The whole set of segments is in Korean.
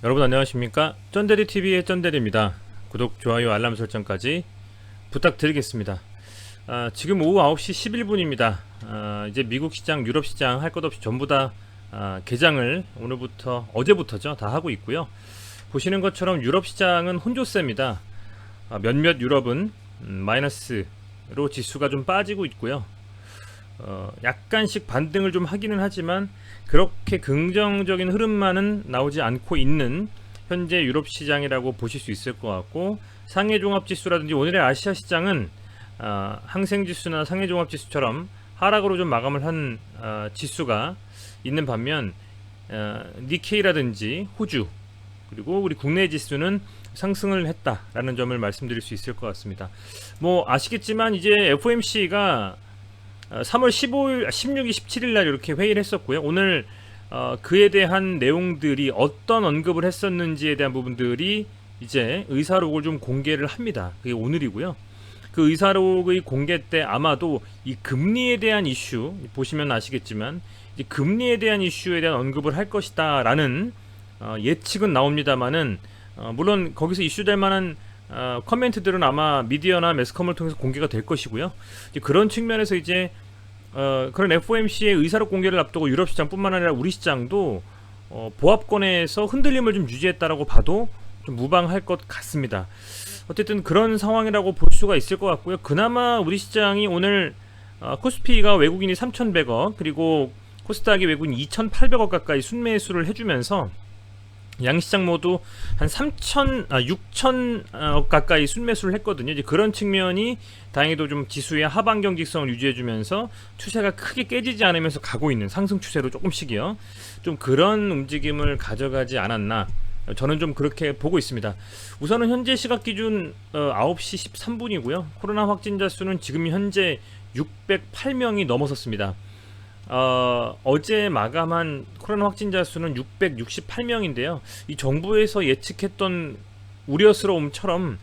여러분 안녕하십니까? 쩐데리TV의 쩐데리입니다. 구독, 좋아요, 알람 설정까지 부탁드리겠습니다. 지금 오후 9시 11분입니다. 이제 미국 시장, 유럽 시장 할 것 없이 전부 다 개장을 오늘부터, 어제부터죠. 다 하고 있고요. 보시는 것처럼 유럽 시장은 혼조세입니다. 몇몇 유럽은 마이너스로 지수가 좀 빠지고 있고요. 약간씩 반등을 좀 하기는 하지만 그렇게 긍정적인 흐름만은 나오지 않고 있는 현재 유럽 시장이라고 보실 수 있을 것 같고, 상해 종합 지수라든지 오늘의 아시아 시장은 항생 지수나 상해 종합 지수처럼 하락으로 좀 마감을 한 지수가 있는 반면, 니케이라든지 호주 그리고 우리 국내 지수는 상승을 했다라는 점을 말씀드릴 수 있을 것 같습니다. 뭐 아시겠지만 이제 FOMC가 3월 15일, 16일, 17일 날 이렇게 회의를 했었고요. 오늘 그에 대한 내용들이 어떤 언급을 했었는지에 대한 부분들이 이제 의사록을 좀 공개를 합니다. 그게 오늘이고요. 그 의사록의 공개 때 아마도 이 금리에 대한 이슈 보시면 아시겠지만 이제 금리에 대한 이슈에 대한 언급을 할 것이다라는 예측은 나옵니다만은, 물론 거기서 이슈될 만한 커멘트들은 아마 미디어나 매스컴을 통해서 공개가 될 것이고요. 이제 그런 측면에서 이제 그런 FOMC의 의사록 공개를 앞두고 유럽 시장뿐만 아니라 우리 시장도 보합권에서 흔들림을 좀 유지했다라고 봐도 좀 무방할 것 같습니다. 어쨌든 그런 상황이라고 볼 수가 있을 것 같고요. 그나마 우리 시장이 오늘 코스피가 외국인이 3,100억 그리고 코스닥이 외국인 2,800억 가까이 순매수를 해주면서 양시장 모두 한 6,000억 가까이 순매수를 했거든요. 이제 그런 측면이 다행히도 좀 지수의 하반경 직성을 유지해주면서 추세가 크게 깨지지 않으면서 가고 있는 상승 추세로 조금씩이요. 좀 그런 움직임을 가져가지 않았나. 저는 좀 그렇게 보고 있습니다. 우선은 현재 시각 기준 9시 13분이고요. 코로나 확진자 수는 지금 현재 608명이 넘어섰습니다. 어제 마감한 코로나 확진자 수는 668명인데요. 이 정부에서 예측했던 우려스러움처럼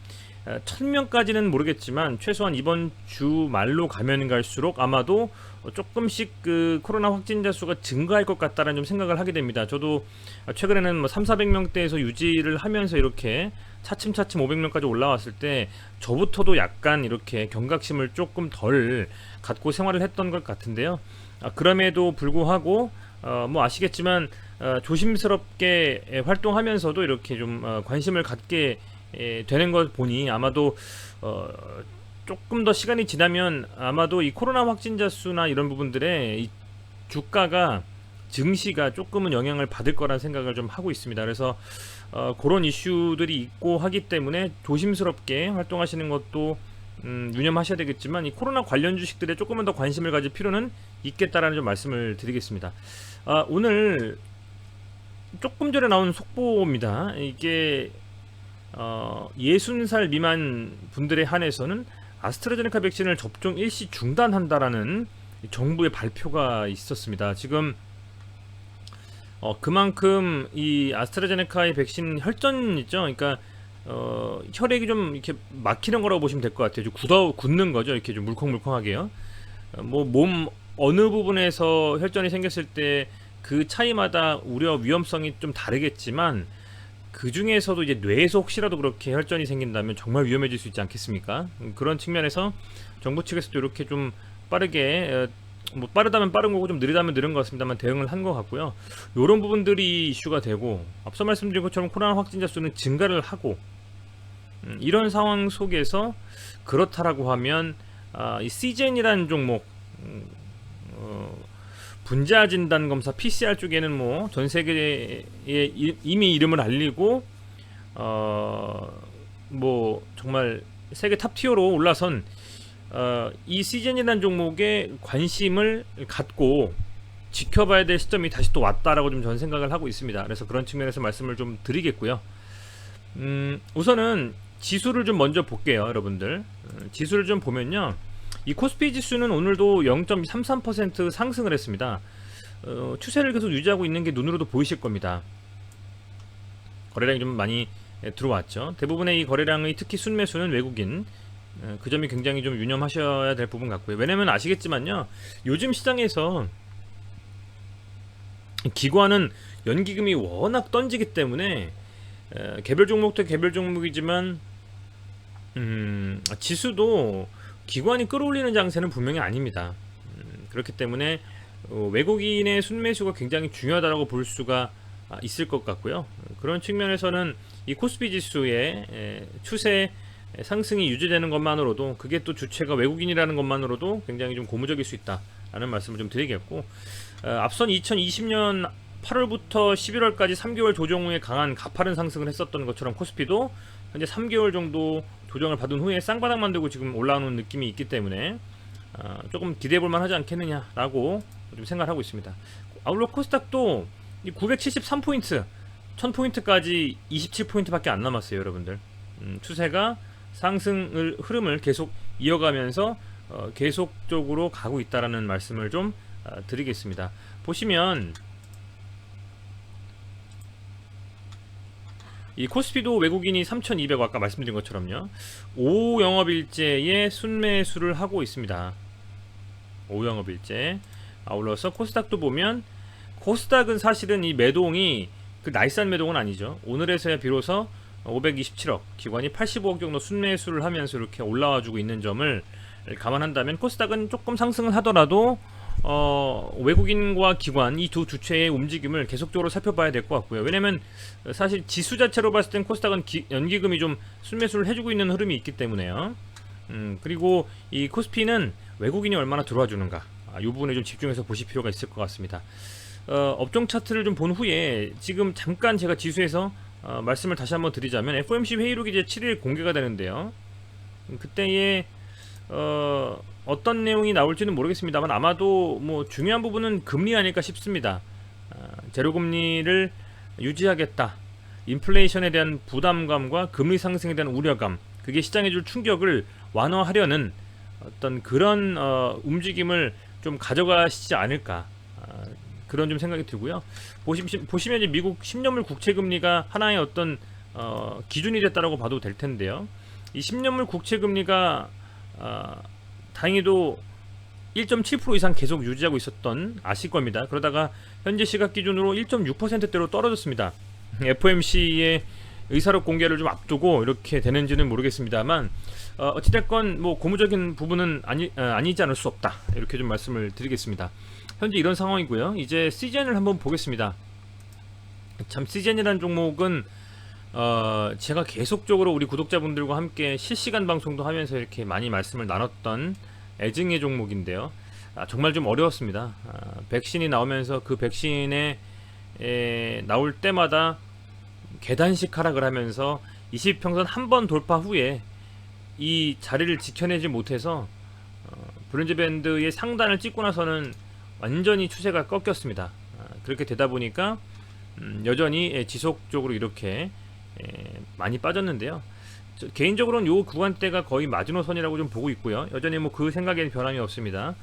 1000명까지는 모르겠지만 최소한 이번 주 말로 가면 갈수록 아마도 조금씩 그 코로나 확진자 수가 증가할 것 같다는 좀 생각을 하게 됩니다. 저도 최근에는 뭐 3,400명대에서 유지를 하면서 이렇게 차츰차츰 500명까지 올라왔을 때 저부터도 약간 이렇게 경각심을 조금 덜 갖고 생활을 했던 것 같은데요. 그럼에도 불구하고 뭐 아시겠지만 조심스럽게 활동하면서도 이렇게 좀 관심을 갖게 되는 것 보니 아마도 조금 더 시간이 지나면 아마도 이 코로나 확진자 수나 이런 부분들의 이 주가가 증시가 조금은 영향을 받을 거란 생각을 좀 하고 있습니다. 그래서 그런 이슈들이 있고 하기 때문에 조심스럽게 활동하시는 것도 유념하셔야 되겠지만, 이 코로나 관련 주식들에 조금은 더 관심을 가질 필요는 있겠다라는 좀 말씀을 드리겠습니다. 오늘 조금 전에 나온 속보입니다. 이게 60살 미만 분들에 한해서는 아스트라제네카 백신을 접종 일시 중단한다라는 정부의 발표가 있었습니다. 지금 그만큼 이 아스트라제네카의 백신 혈전 있죠. 그러니까 혈액이 좀 이렇게 막히는 거라고 보시면 될 것 같아요. 좀 굳는 거죠. 이렇게 좀 물컹물컹하게요. 뭐 몸 어느 부분에서 혈전이 생겼을 때 그 차이마다 우려 위험성이 좀 다르겠지만, 그 중에서도 이제 뇌에서 혹시라도 그렇게 혈전이 생긴다면 정말 위험해질 수 있지 않겠습니까? 그런 측면에서 정부 측에서도 이렇게 좀 빠르게, 뭐 빠르다면 빠른 거고 좀 느리다면 느린 것 같습니다만 대응을 한 것 같고요. 이런 부분들이 이슈가 되고, 앞서 말씀드린 것처럼 코로나 확진자 수는 증가를 하고, 이런 상황 속에서 그렇다라고 하면 이 시젠이라는 종목, 분자 진단 검사 PCR 쪽에는 뭐 전 세계에 이미 이름을 알리고 뭐 정말 세계 탑 티어로 올라선 이 시즌이라는 종목에 관심을 갖고 지켜봐야 될 시점이 다시 또 왔다라고 좀 저는 생각을 하고 있습니다. 그래서 그런 측면에서 말씀을 좀 드리겠고요. 우선은 지수를 좀 먼저 볼게요, 여러분들. 지수를 좀 보면요, 이 코스피 지수는 오늘도 0.33% 상승을 했습니다. 추세를 계속 유지하고 있는 게 눈으로도 보이실 겁니다. 거래량이 좀 많이 들어왔죠. 대부분의 이 거래량의 특히 순매수는 외국인, 그 점이 굉장히 좀 유념하셔야 될 부분 같고요. 왜냐면 아시겠지만요, 요즘 시장에서 기관은 연기금이 워낙 던지기 때문에 개별 종목도 개별 종목이지만 지수도 기관이 끌어올리는 장세는 분명히 아닙니다. 그렇기 때문에 외국인의 순매수가 굉장히 중요하다고 볼 수가 있을 것 같고요. 그런 측면에서는 이 코스피 지수의 추세 상승이 유지되는 것만으로도, 그게 또 주체가 외국인이라는 것만으로도 굉장히 좀 고무적일 수 있다라는 말씀을 좀 드리겠고, 앞선 2020년 8월부터 11월까지 3개월 조정 후에 강한 가파른 상승을 했었던 것처럼 코스피도 현재 3개월 정도 조정을 받은 후에 쌍바닥 만들고 지금 올라오는 느낌이 있기 때문에 조금 기대해볼만 하지 않겠느냐라고 좀 생각을 하고 있습니다. 아울러 코스닥도 973포인트 1000포인트까지 27포인트밖에 안 남았어요, 여러분들. 추세가 상승을 흐름을 계속 이어가면서 계속적으로 가고 있다라는 말씀을 좀 드리겠습니다. 보시면 이 코스피도 외국인이 3,200, 아까 말씀드린 것처럼요, 5영업일째에 순매수를 하고 있습니다. 5영업일째. 아울러서 코스닥도 보면, 코스닥은 사실은 이 매동이 그 나이스한 매동은 아니죠. 오늘에서야 비로소 527억, 기관이 85억 정도 순매수를 하면서 이렇게 올라와주고 있는 점을 감안한다면 코스닥은 조금 상승을 하더라도 외국인과 기관 이 두 주체의 움직임을 계속적으로 살펴봐야 될 것 같고요. 왜냐면 사실 지수 자체로 봤을 땐 코스닥은 연기금이 좀 순매수를 해주고 있는 흐름이 있기 때문에요. 그리고 이 코스피는 외국인이 얼마나 들어와 주는가, 이 부분에 좀 집중해서 보실 필요가 있을 것 같습니다. 업종 차트를 좀 본 후에 지금 잠깐 제가 지수에서 말씀을 다시 한번 드리자면, FOMC 회의록이 이제 7일 공개가 되는데요. 그때에 어떤 내용이 나올지는 모르겠습니다만 아마도 뭐 중요한 부분은 금리 아닐까 싶습니다. 제로금리를 유지하겠다, 인플레이션에 대한 부담감과 금리 상승에 대한 우려감, 그게 시장에 줄 충격을 완화하려는 어떤 그런 움직임을 좀 가져가시지 않을까, 그런 좀 생각이 들고요. 보시면 이제 미국 10년물 국채금리가 하나의 어떤 기준이 됐다라고 봐도 될 텐데요. 이 10년물 국채금리가 다행히도 1.7% 이상 계속 유지하고 있었던, 아실 겁니다. 그러다가 현재 시각 기준으로 1.6%대로 떨어졌습니다. FOMC의 의사록 공개를 좀 앞두고 이렇게 되는지는 모르겠습니다만, 어찌됐건 뭐 고무적인 부분은 아니지 않을 수 없다, 이렇게 좀 말씀을 드리겠습니다. 현재 이런 상황이고요. 이제 시젠을 한번 보겠습니다. 참 시젠이라는 종목은 제가 계속적으로 우리 구독자분들과 함께 실시간 방송도 하면서 이렇게 많이 말씀을 나눴던 애증의 종목인데요. 정말 좀 어려웠습니다. 백신이 나오면서 그 백신에 나올 때마다 계단식 하락을 하면서 20평선 한 번 돌파 후에 이 자리를 지켜내지 못해서 브론즈 밴드의 상단을 찍고 나서는 완전히 추세가 꺾였습니다. 그렇게 되다 보니까 여전히 지속적으로 이렇게 많이 빠졌는데요. 개인적으로는 요 구간대가 거의 마지노선이라고 좀 보고 있고요. 여전히 뭐 그 생각에는 변함이 없습니다.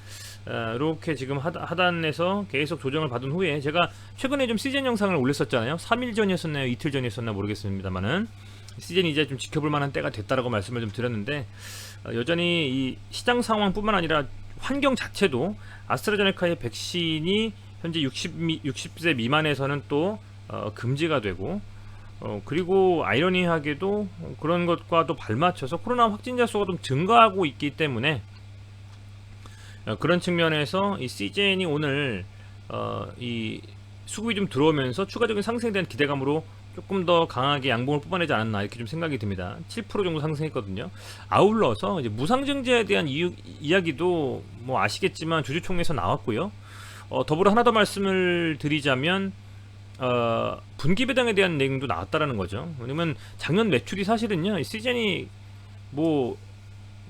이렇게 지금 하단에서 계속 조정을 받은 후에, 제가 최근에 좀 시즌 영상을 올렸었잖아요. 3일 전이었었나요? 이틀 전이었었나 모르겠습니다만은 시즌이 이제 좀 지켜볼 만한 때가 됐다라고 말씀을 좀 드렸는데, 여전히 이 시장 상황뿐만 아니라 환경 자체도 아스트라제네카의 백신이 현재 60세 미만에서는 또 금지가 되고, 그리고 아이러니하게도 그런 것과 또 발맞춰서 코로나 확진자 수가 좀 증가하고 있기 때문에, 그런 측면에서 이 시젠이 오늘 이 수급이 좀 들어오면서 추가적인 상승에 대한 기대감으로 조금 더 강하게 양봉을 뽑아내지 않았나, 이렇게 좀 생각이 듭니다. 7% 정도 상승했거든요. 아울러서 이제 무상증자에 대한 이야기도 뭐 아시겠지만 주주총회에서 나왔고요. 더불어 하나 더 말씀을 드리자면, 분기 배당에 대한 내용도 나왔다라는 거죠. 왜냐면 작년 매출이 사실은요, 이 시즌이 뭐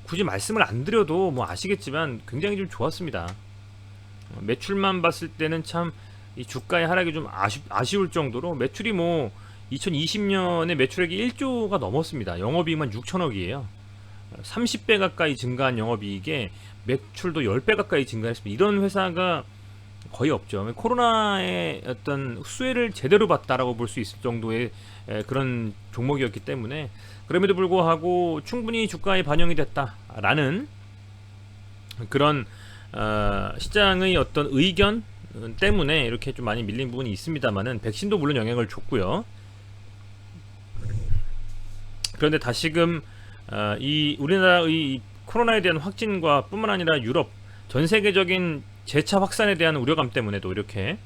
굳이 말씀을 안 드려도 뭐 아시겠지만 굉장히 좀 좋았습니다. 매출만 봤을 때는 참 이 주가의 하락이 좀 아쉬울 정도로, 매출이 뭐 2020년에 매출액이 1조가 넘었습니다. 영업이익만 6천억이에요. 30배 가까이 증가한 영업이익에 매출도 10배 가까이 증가했습니다. 이런 회사가 거의 없죠. 코로나의 어떤 수혜를 제대로 봤다라고 볼 수 있을 정도의 그런 종목이었기 때문에, 그럼에도 불구하고 충분히 주가에 반영이 됐다라는 그런 시장의 어떤 의견 때문에 이렇게 좀 많이 밀린 부분이 있습니다만은, 백신도 물론 영향을 줬고요. 그런데 다시금 이 우리나라의 이 코로나에 대한 확진과 뿐만 아니라 유럽 전 세계적인 재차 확산에 대한 우려감 때문에도 이렇게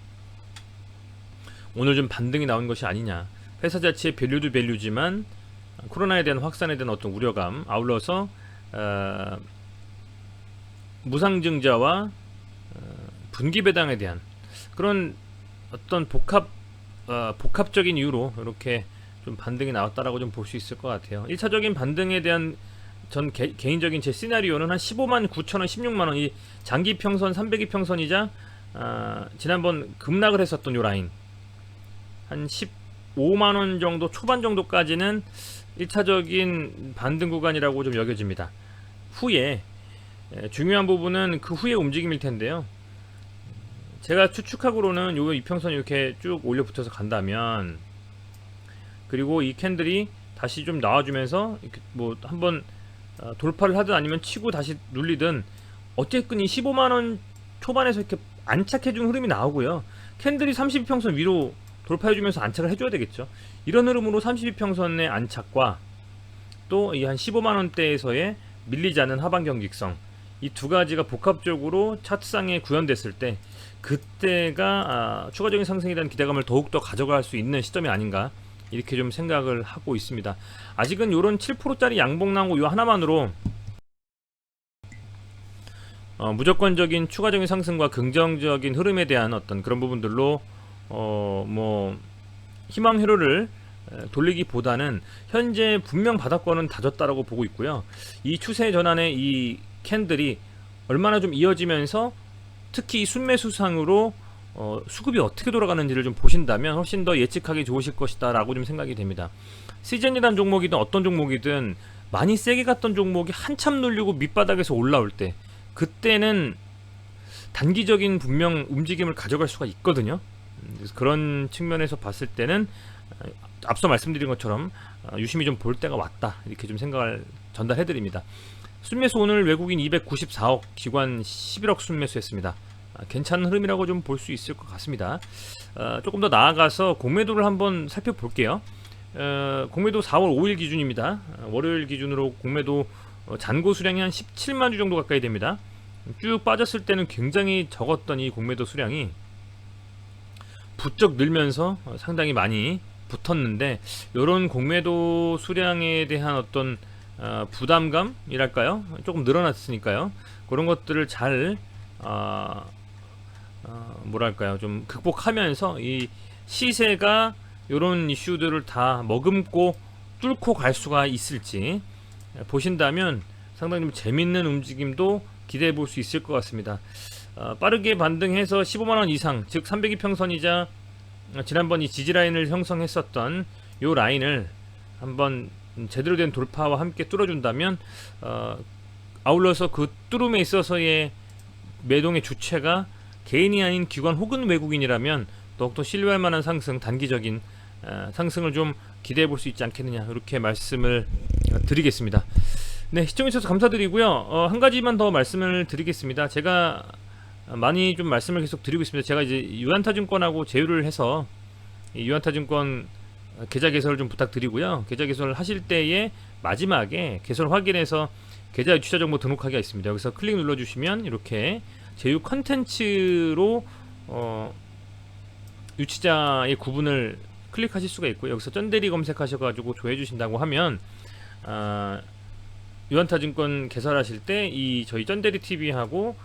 오늘 좀 반등이 나온 것이 아니냐. 회사 자체의 밸류도 밸류지만 코로나에 대한 확산에 대한 어떤 우려감, 아울러서 무상증자와 분기 배당에 대한 그런 어떤 복합적인 이유로 이렇게 좀 반등이 나왔다라고 좀 볼 수 있을 것 같아요. 1차적인 반등에 대한 전 개인적인 제 시나리오는 한 15만 9천원, 16만원, 이 장기 평선, 300이 평선이자 지난번 급락을 했었던 요 라인 한 15만원 정도 초반 정도까지는 1차적인 반등 구간이라고 좀 여겨집니다. 후에 중요한 부분은 그 후의 움직임일 텐데요. 제가 추측하고로는 요 이평선 이렇게 쭉 올려 붙어서 간다면, 그리고 이 캔들이 다시 좀 나와주면서 이렇게 뭐 한번 돌파를 하든 아니면 치고 다시 눌리든 어쨌든 이 15만원 초반에서 이렇게 안착해주는 흐름이 나오고요. 캔들이 32평선 위로 돌파해주면서 안착을 해줘야 되겠죠. 이런 흐름으로 32평선의 안착과 또 이 한 15만원대에서의 밀리지 않는 하방 경직성, 이 두 가지가 복합적으로 차트상에 구현됐을 때 그때가 추가적인 상승에 대한 기대감을 더욱더 가져갈 수 있는 시점이 아닌가, 이렇게 좀 생각을 하고 있습니다. 아직은 요런 7%짜리 양봉 나온 거 요 하나만으로 무조건적인 추가적인 상승과 긍정적인 흐름에 대한 어떤 그런 부분들로 뭐 희망 회로를 돌리기보다는 현재 분명 바닥권은 다졌다라고 보고 있고요. 이 추세 전환의 이 캔들이 얼마나 좀 이어지면서 특히 이 순매수상으로 수급이 어떻게 돌아가는지를 좀 보신다면 훨씬 더 예측하기 좋으실 것이다 라고 좀 생각이 됩니다. 시즌이란 종목이든 어떤 종목이든 많이 세게 갔던 종목이 한참 눌리고 밑바닥에서 올라올 때, 그때는 단기적인 분명 움직임을 가져갈 수가 있거든요. 그래서 그런 측면에서 봤을 때는 앞서 말씀드린 것처럼 유심히 좀 볼 때가 왔다, 이렇게 좀 생각을 전달해드립니다. 순매수 오늘 외국인 294억, 기관 11억 순매수했습니다. 괜찮은 흐름이라고 좀 볼 수 있을 것 같습니다. 조금 더 나아가서 공매도를 한번 살펴볼게요. 공매도 4월 5일 기준입니다. 월요일 기준으로 공매도 잔고 수량이 한 17만 주 정도 가까이 됩니다. 쭉 빠졌을 때는 굉장히 적었던 이 공매도 수량이 부쩍 늘면서 상당히 많이 붙었는데, 이런 공매도 수량에 대한 어떤 부담감이랄까요? 조금 늘어났으니까요. 그런 것들을 잘 뭐랄까요? 좀 극복하면서 이 시세가 이런 이슈들을 다 머금고 뚫고 갈 수가 있을지 보신다면 상당히 좀 재밌는 움직임도 기대해 볼 수 있을 것 같습니다. 빠르게 반등해서 15만원 이상, 즉 302평선이자 지난번 이 지지라인을 형성했었던 요 라인을 한번 제대로 된 돌파와 함께 뚫어준다면 아울러서 그 뚫음에 있어서의 매동의 주체가 개인이 아닌 기관 혹은 외국인이라면 더욱더 신뢰할 만한 상승, 단기적인 상승을 좀 기대해 볼 수 있지 않겠느냐, 이렇게 말씀을 드리겠습니다. 네, 시청해주셔서 감사드리고요. 한 가지만 더 말씀을 드리겠습니다. 제가 많이 좀 말씀을 계속 드리고 있습니다. 제가 이제 유한타증권하고 제휴를 해서 유한타증권 계좌 개설을 좀 부탁드리고요. 계좌 개설을 하실 때에 마지막에 개설 확인해서 계좌 유치자 정보 등록하기가 있습니다. 여기서 클릭 눌러주시면 이렇게 제휴 컨텐츠로 유치자의 구분을 클릭하실 수가 있고요. 여기서 쩐대리 검색하셔가지고 조회해주신다고 하면 유한타증권 개설하실 때 이 저희 쩐대리 TV하고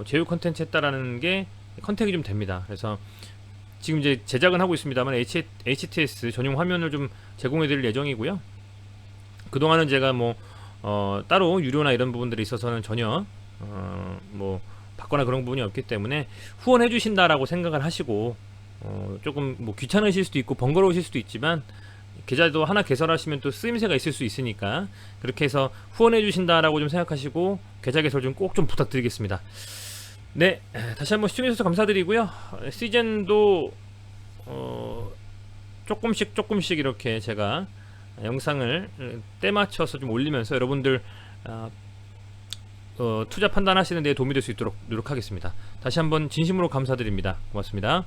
제휴 컨텐츠 했다라는 게 컨택이 좀 됩니다. 그래서 지금 이제 제작은 하고 있습니다만 HTS 전용 화면을 좀 제공해 드릴 예정이고요. 그동안은 제가 뭐 따로 유료나 이런 부분들이 있어서는 전혀 뭐 받거나 그런 부분이 없기 때문에 후원해 주신다라고 생각을 하시고 조금 뭐 귀찮으실 수도 있고 번거로우실 수도 있지만 계좌도 하나 개설하시면 또 쓰임새가 있을 수 있으니까 그렇게 해서 후원해 주신다라고 좀 생각하시고 계좌 개설 좀 꼭 좀 부탁드리겠습니다. 네, 다시 한번 시청해주셔서 감사드리고요. 시즌도 조금씩 이렇게 제가 영상을 때 맞춰서 좀 올리면서 여러분들 투자 판단하시는 데 도움이 될 수 있도록 노력하겠습니다. 다시 한번 진심으로 감사드립니다. 고맙습니다.